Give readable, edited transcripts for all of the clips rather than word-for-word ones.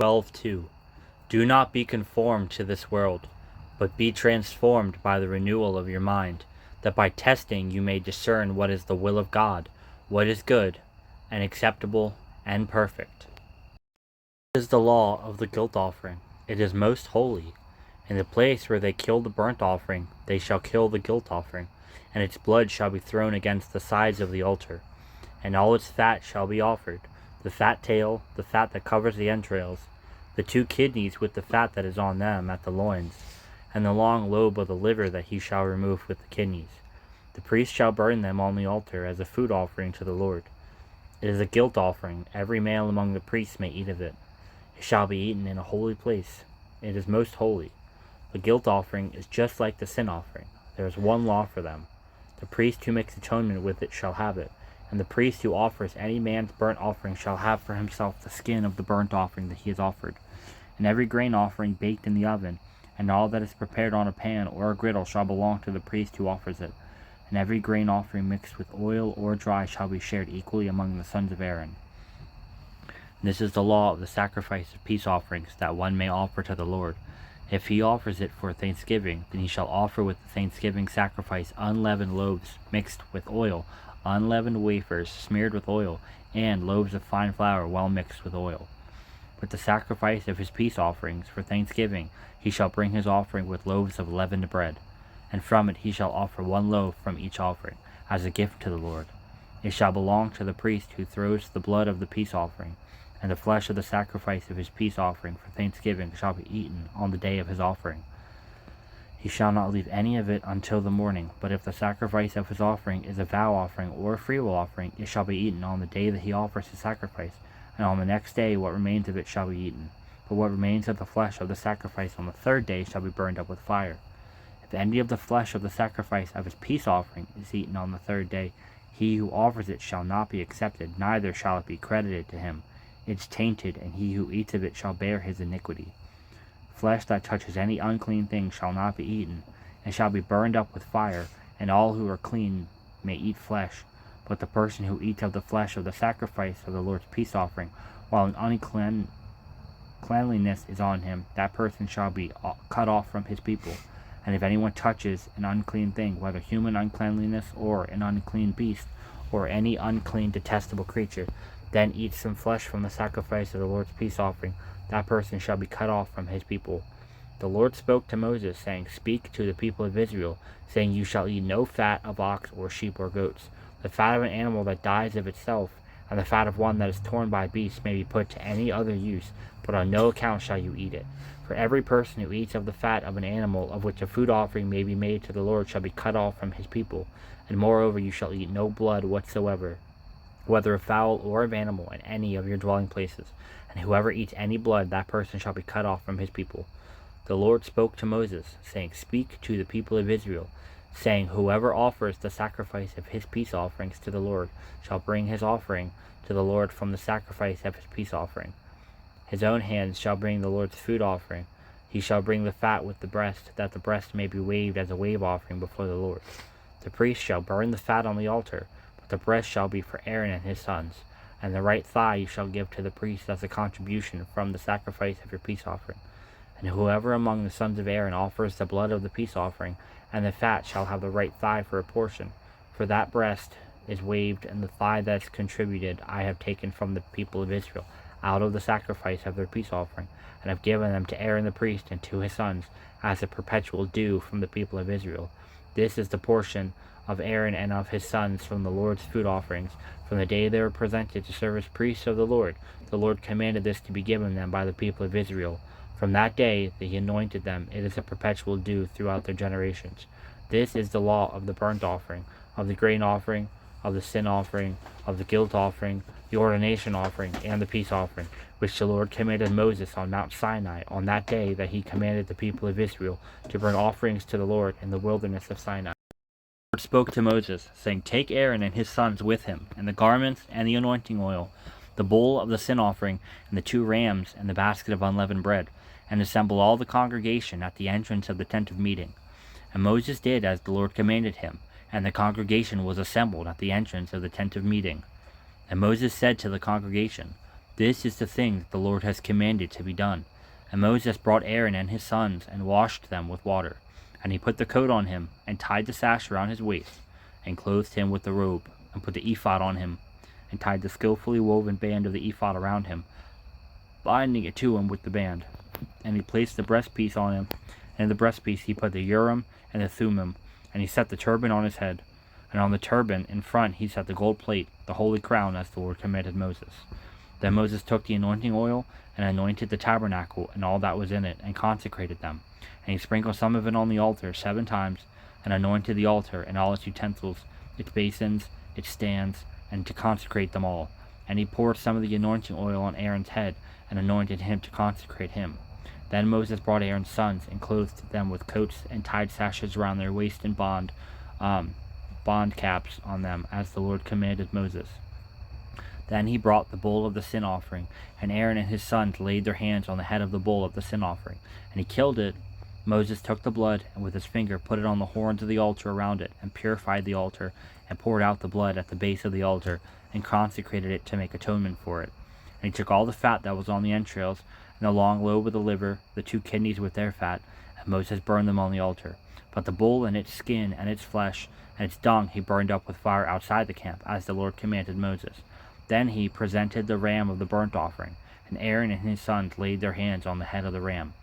12:2. Do not be conformed to this world, but be transformed by the renewal of your mind, that by testing you may discern what is the will of God, what is good, and acceptable, and perfect. This is the law of the guilt offering. It is most holy. In the place where they kill the burnt offering, they shall kill the guilt offering, and its blood shall be thrown against the sides of the altar. And all its fat shall be offered, the fat tail, the fat that covers the entrails, the 2 kidneys with the fat that is on them at the loins, and the long lobe of the liver that he shall remove with the kidneys. The priest shall burn them on the altar as a food offering to the Lord. It is a guilt offering. Every male among the priests may eat of it. It shall be eaten in a holy place. It is most holy. The guilt offering is just like the sin offering. There is one law for them. The priest who makes atonement with it shall have it, and the priest who offers any man's burnt offering shall have for himself the skin of the burnt offering that he has offered. And every grain offering baked in the oven, and all that is prepared on a pan or a griddle shall belong to the priest who offers it. And every grain offering mixed with oil or dry shall be shared equally among the sons of Aaron. And this is the law of the sacrifice of peace offerings that one may offer to the Lord. If he offers it for thanksgiving, then he shall offer with the thanksgiving sacrifice unleavened loaves mixed with oil, unleavened wafers smeared with oil, and loaves of fine flour well mixed with oil. With the sacrifice of his peace offerings for thanksgiving, he shall bring his offering with loaves of leavened bread, and from it he shall offer 1 loaf from each offering, as a gift to the Lord. It shall belong to the priest who throws the blood of the peace offering, and the flesh of the sacrifice of his peace offering for thanksgiving shall be eaten on the day of his offering. He shall not leave any of it until the morning, but if the sacrifice of his offering is a vow offering or a freewill offering, it shall be eaten on the day that he offers his sacrifice, and on the next day what remains of it shall be eaten. But what remains of the flesh of the sacrifice on the 3rd day shall be burned up with fire. If any of the flesh of the sacrifice of his peace offering is eaten on the 3rd day, he who offers it shall not be accepted, neither shall it be credited to him. It is tainted, and he who eats of it shall bear his iniquity. Flesh that touches any unclean thing shall not be eaten, and shall be burned up with fire, and all who are clean may eat flesh. But the person who eats of the flesh of the sacrifice of the Lord's peace offering, while an uncleanliness is on him, that person shall be cut off from his people. And if anyone touches an unclean thing, whether human uncleanliness or an unclean beast, or any unclean detestable creature, then eats some flesh from the sacrifice of the Lord's peace offering, that person shall be cut off from his people. The Lord spoke to Moses, saying, Speak to the people of Israel, saying, You shall eat no fat of ox or sheep or goats. The fat of an animal that dies of itself, and the fat of one that is torn by beasts may be put to any other use, but on no account shall you eat it. For every person who eats of the fat of an animal of which a food offering may be made to the Lord shall be cut off from his people. And moreover you shall eat no blood whatsoever, whether of fowl or of animal, in any of your dwelling places. And whoever eats any blood, that person shall be cut off from his people. The Lord spoke to Moses, saying, Speak to the people of Israel, saying, Whoever offers the sacrifice of his peace offerings to the Lord shall bring his offering to the Lord from the sacrifice of his peace offering. His own hands shall bring the Lord's food offering. He shall bring the fat with the breast, that the breast may be waved as a wave offering before the Lord. The priest shall burn the fat on the altar, but the breast shall be for Aaron and his sons. And the right thigh you shall give to the priest as a contribution from the sacrifice of your peace offering. And whoever among the sons of Aaron offers the blood of the peace offering, and the fat shall have the right thigh for a portion. For that breast is waved, and the thigh that is contributed I have taken from the people of Israel, out of the sacrifice of their peace offering, and have given them to Aaron the priest and to his sons, as a perpetual due from the people of Israel. This is the portion of Aaron and of his sons from the Lord's food offerings, from the day they were presented to serve as priests of the Lord. The Lord commanded this to be given them by the people of Israel. From that day that he anointed them, it is a perpetual due throughout their generations. This is the law of the burnt offering, of the grain offering, of the sin offering, of the guilt offering, the ordination offering, and the peace offering, which the Lord commanded Moses on Mount Sinai on that day that he commanded the people of Israel to bring offerings to the Lord in the wilderness of Sinai. The Lord spoke to Moses, saying, Take Aaron and his sons with him, and the garments and the anointing oil, the bowl of the sin offering, and the 2 rams, and the basket of unleavened bread, and assemble all the congregation at the entrance of the tent of meeting. And Moses did as the Lord commanded him, and the congregation was assembled at the entrance of the tent of meeting. And Moses said to the congregation, This is the thing that the Lord has commanded to be done. And Moses brought Aaron and his sons, and washed them with water. And he put the coat on him, and tied the sash around his waist, and clothed him with the robe, and put the ephod on him, and tied the skillfully woven band of the ephod around him, binding it to him with the band. And he placed the breastpiece on him, and in the breastpiece he put the Urim and the Thummim, and he set the turban on his head. And on the turban in front he set the gold plate, the holy crown, as the Lord commanded Moses. Then Moses took the anointing oil, and anointed the tabernacle and all that was in it, and consecrated them. And he sprinkled some of it on the altar 7 times, and anointed the altar and all its utensils, its basins, its stands, and to consecrate them all. And he poured some of the anointing oil on Aaron's head, and anointed him to consecrate him. Then Moses brought Aaron's sons, and clothed them with coats, and tied sashes around their waist, and bond caps on them, as the Lord commanded Moses. Then he brought the bull of the sin offering, and Aaron and his sons laid their hands on the head of the bull of the sin offering, and he killed it. Moses took the blood, and with his finger put it on the horns of the altar around it, and purified the altar, and poured out the blood at the base of the altar, and consecrated it to make atonement for it. And he took all the fat that was on the entrails, and the long lobe of the liver, the 2 kidneys with their fat, and Moses burned them on the altar. But the bull and its skin and its flesh and its dung he burned up with fire outside the camp, as the Lord commanded Moses. Then he presented the ram of the burnt offering, and Aaron and his sons laid their hands on the head of the ram.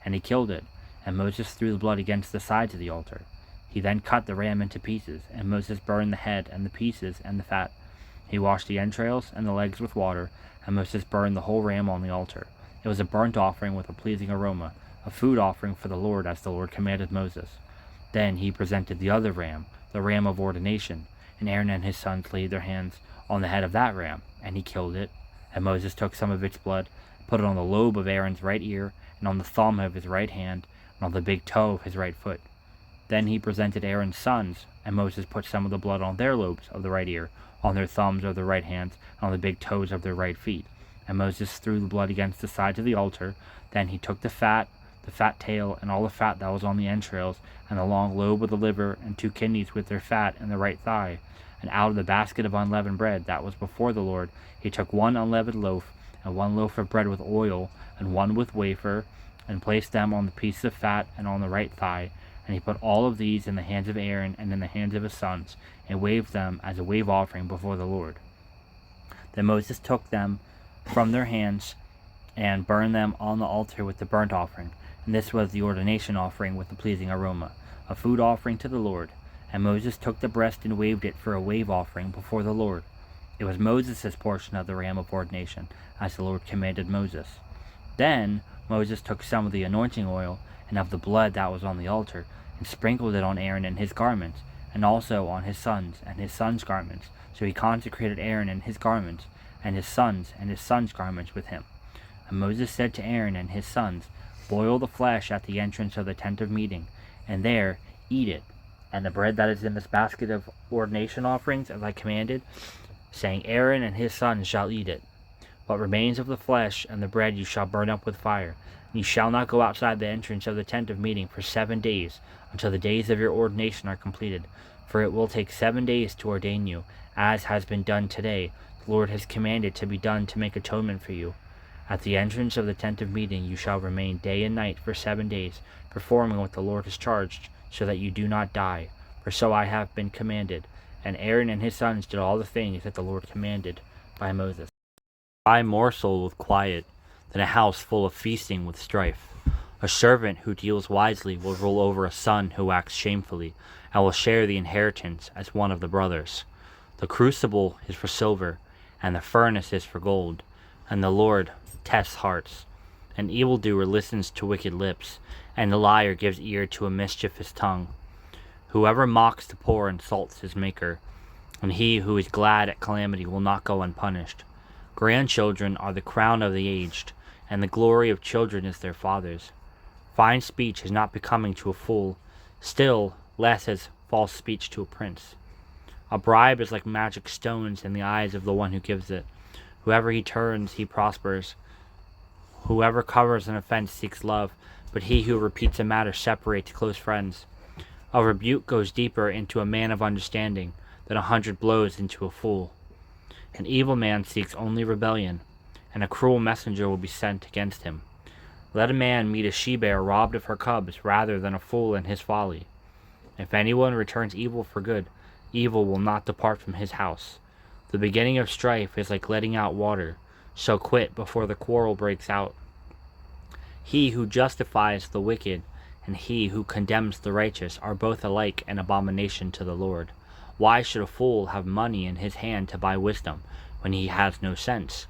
And he killed it, and Moses threw the blood against the sides of the altar. He then cut the ram into pieces, and Moses burned the head and the pieces and the fat. He washed the entrails and the legs with water, and Moses burned the whole ram on the altar. It was a burnt offering with a pleasing aroma, a food offering for the Lord, as the Lord commanded Moses. Then he presented the other ram, the ram of ordination, and Aaron and his sons laid their hands on the head of that ram, and he killed it. And Moses took some of its blood, put it on the lobe of Aaron's right ear, and on the thumb of his right hand, and on the big toe of his right foot. Then he presented Aaron's sons, and Moses put some of the blood on their lobes of the right ear, on their thumbs of their right hands, and on the big toes of their right feet. And Moses threw the blood against the sides of the altar. Then he took the fat tail, and all the fat that was on the entrails, and the long lobe of the liver, and 2 kidneys with their fat, and the right thigh. And out of the basket of unleavened bread that was before the Lord, he took 1 unleavened loaf, and 1 loaf of bread with oil, and 1 with wafer, and placed them on the piece of fat and on the right thigh. And he put all of these in the hands of Aaron and in the hands of his sons, and waved them as a wave offering before the Lord. Then Moses took them from their hands, and burned them on the altar with the burnt offering. And this was the ordination offering with the pleasing aroma, a food offering to the Lord. And Moses took the breast and waved it for a wave offering before the Lord. It was Moses' portion of the ram of ordination, as the Lord commanded Moses. Then Moses took some of the anointing oil, and of the blood that was on the altar, and sprinkled it on Aaron and his garments, and also on his sons and his sons' garments. So he consecrated Aaron and his garments, and his sons' garments with him. And Moses said to Aaron and his sons, Boil the flesh at the entrance of the tent of meeting, and there eat it. And the bread that is in this basket of ordination offerings, as I commanded, saying, Aaron and his sons shall eat it. What remains of the flesh and the bread you shall burn up with fire. And you shall not go outside the entrance of the tent of meeting for 7 days, until the days of your ordination are completed. For it will take 7 days to ordain you, as has been done today. The Lord has commanded to be done to make atonement for you. At the entrance of the tent of meeting you shall remain day and night for 7 days, performing what the Lord has charged, so that you do not die. For so I have been commanded. And Aaron and his sons did all the things that the Lord commanded by Moses. Buy morsel with quiet, than a house full of feasting with strife. A servant who deals wisely will rule over a son who acts shamefully, and will share the inheritance as one of the brothers. The crucible is for silver, and the furnace is for gold, and the Lord tests hearts. An evildoer listens to wicked lips, and the liar gives ear to a mischievous tongue. Whoever mocks the poor insults his maker, and he who is glad at calamity will not go unpunished. Grandchildren are the crown of the aged, and the glory of children is their fathers. Fine speech is not becoming to a fool, still less is false speech to a prince. A bribe is like magic stones in the eyes of the one who gives it. Whoever he turns, he prospers. Whoever covers an offense seeks love, but he who repeats a matter separates close friends. A rebuke goes deeper into a man of understanding than 100 blows into a fool. An evil man seeks only rebellion, and a cruel messenger will be sent against him. Let a man meet a she-bear robbed of her cubs rather than a fool in his folly. If anyone returns evil for good, evil will not depart from his house. The beginning of strife is like letting out water, so quit before the quarrel breaks out. He who justifies the wicked and he who condemns the righteous are both alike an abomination to the Lord. Why should a fool have money in his hand to buy wisdom, when he has no sense?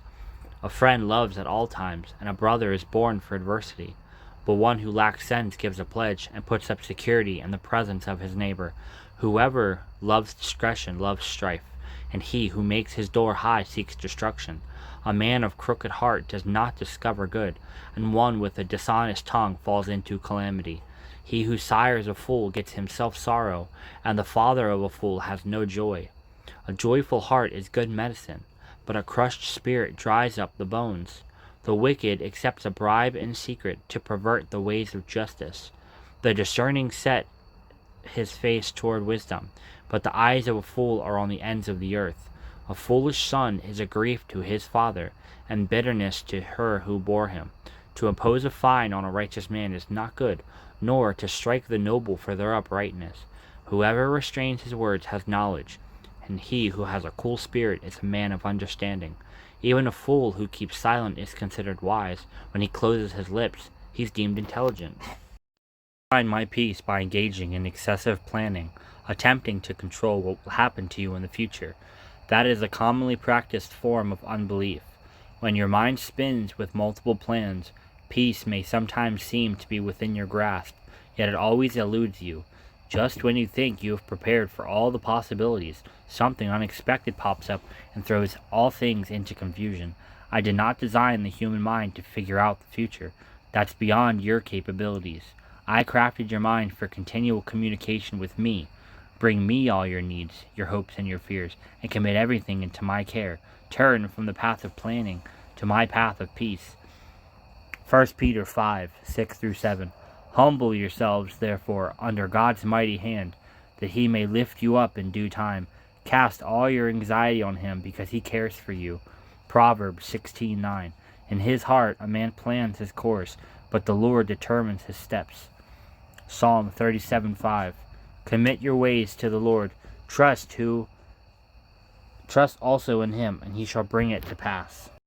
A friend loves at all times, and a brother is born for adversity. But one who lacks sense gives a pledge, and puts up security in the presence of his neighbor. Whoever loves discretion loves strife, and he who makes his door high seeks destruction. A man of crooked heart does not discover good, and one with a dishonest tongue falls into calamity. He who sires a fool gets himself sorrow, and the father of a fool has no joy. A joyful heart is good medicine, but a crushed spirit dries up the bones. The wicked accepts a bribe in secret to pervert the ways of justice. The discerning set his face toward wisdom, but the eyes of a fool are on the ends of the earth. A foolish son is a grief to his father, and bitterness to her who bore him. To impose a fine on a righteous man is not good, nor to strike the noble for their uprightness. Whoever restrains his words has knowledge, and he who has a cool spirit is a man of understanding. Even a fool who keeps silent is considered wise. When he closes his lips, he's deemed intelligent. I find my peace by engaging in excessive planning, attempting to control what will happen to you in the future. That is a commonly practiced form of unbelief. When your mind spins with multiple plans, peace may sometimes seem to be within your grasp, yet it always eludes you. Just when you think you have prepared for all the possibilities, something unexpected pops up and throws all things into confusion. I did not design the human mind to figure out the future. That's beyond your capabilities. I crafted your mind for continual communication with me. Bring me all your needs, your hopes, and your fears, and commit everything into my care. Turn from the path of planning to my path of peace. 1 Peter 5, 6-7. Humble yourselves, therefore, under God's mighty hand, that he may lift you up in due time. Cast all your anxiety on him, because he cares for you. Proverb 16:9. In his heart a man plans his course, but the Lord determines his steps. Psalm 37:5. Commit your ways to the Lord. Trust also in him, and he shall bring it to pass.